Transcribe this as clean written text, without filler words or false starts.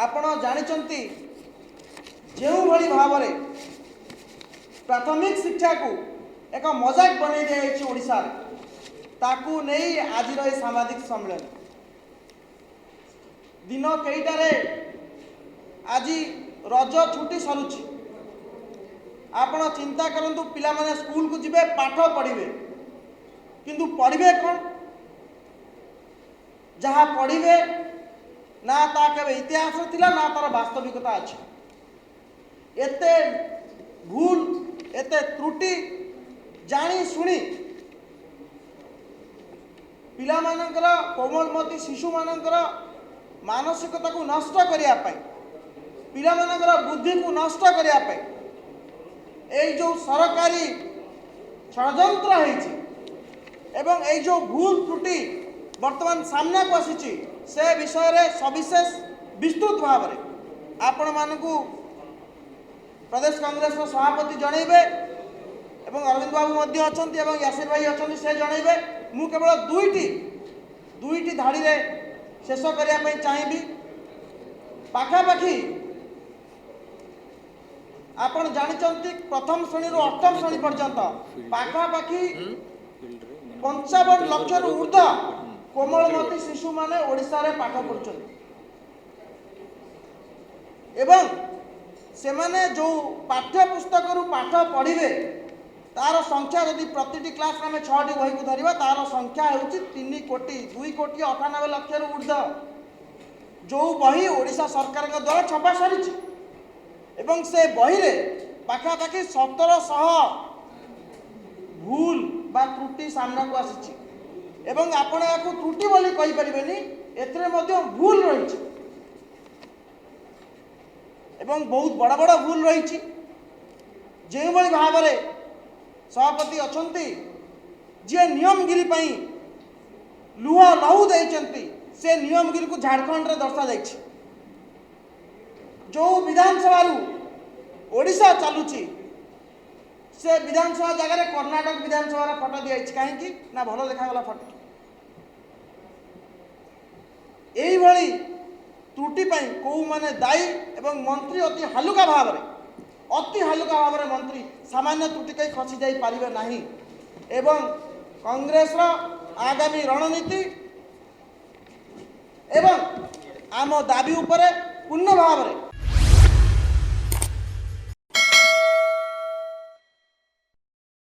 आपण जानिचंती जेउ भली भाव प्राथमिक शिक्षा को एक मजाक बन दी ओडिशा ताकू नहीं आज सामाजिक सम्मेलन दिन कईटारे आज रज छुट्टी सरुची आपण चिंता करंतु पिला माने स्कूल को जिबे पाठ पढ़िबे किंतु पढ़िबे कौन जहाँ पढ़िबे ना ता केबे इतिहास थिला ना तार वास्तविकता अछि एते भूल एते त्रुटि जानी सुनी पिला मानकर कोमलमती शिशु मानकर मानसिकता को नष्ट करिया पाई पिला मानकर बुद्धि को नष्ट करिया पाई এই जो सरकारी षड्यंत्र एवं এই जो भूल त्रुटि वर्तमान सामना को आसी से विषय रे सविशेष विस्तृत भाव में आपण मानकू प्रदेश कांग्रेस सभापति जनइबे एवं अरविंद बाबू मध्य अछंती एवं यासिर भाई अछंती से जनइबे मु केवल दुईटी धाड़ी रे शेष करिया पई चाहिबी पाखापाखी आपण जानिचंती प्रथम श्रेणी रो अष्टम श्रेणी पर्यंत पाखापाखी 55 लाख रु ऊर्ध्व कोमलमती शिशु माने ओडिशा रे पाठ पढ़ुछन एवं से माने जो पाठ्य पुस्तक रु पाठ पढ़िबे तार संख्या यदि प्रति क्लास में 6टी बही को धरिबा तार संख्या हेउची 3 कोटी 2 कोटी 98 लाख रु ऊर्ध्व जो बही ओडिशा सरकार के द्वारा छपा सारिछि एवं से बही रे पाखापाखि 1700 भूल बा त्रुटि सामना को आसी एवं आपण याकू त्रुटि बोली कहि परिबेनी एतरे मध्य भूल रही एवं बहुत बड़ा बड़ा भूल रही जो भाई भाव में सभापति अछंती जे नियमगिरी पई लुह लहू देइचंती से नियमगिरी को झारखंड रे दर्शा जाइछि जो विधानसभा ओडिशा चलुची से विधानसभा जगह कर्णाटक विधानसभा फटो दी कहीं ना भल देखागला फटो यही त्रुटि कौ माने दायी एवं मंत्री अति हालुका भाव में मंत्री सामान्य त्रुटि कहीं खसी जाई पारिबे नाही एवं कांग्रेस आगामी रणनीति एवं आम दाबी उपरे पूर्ण भाव में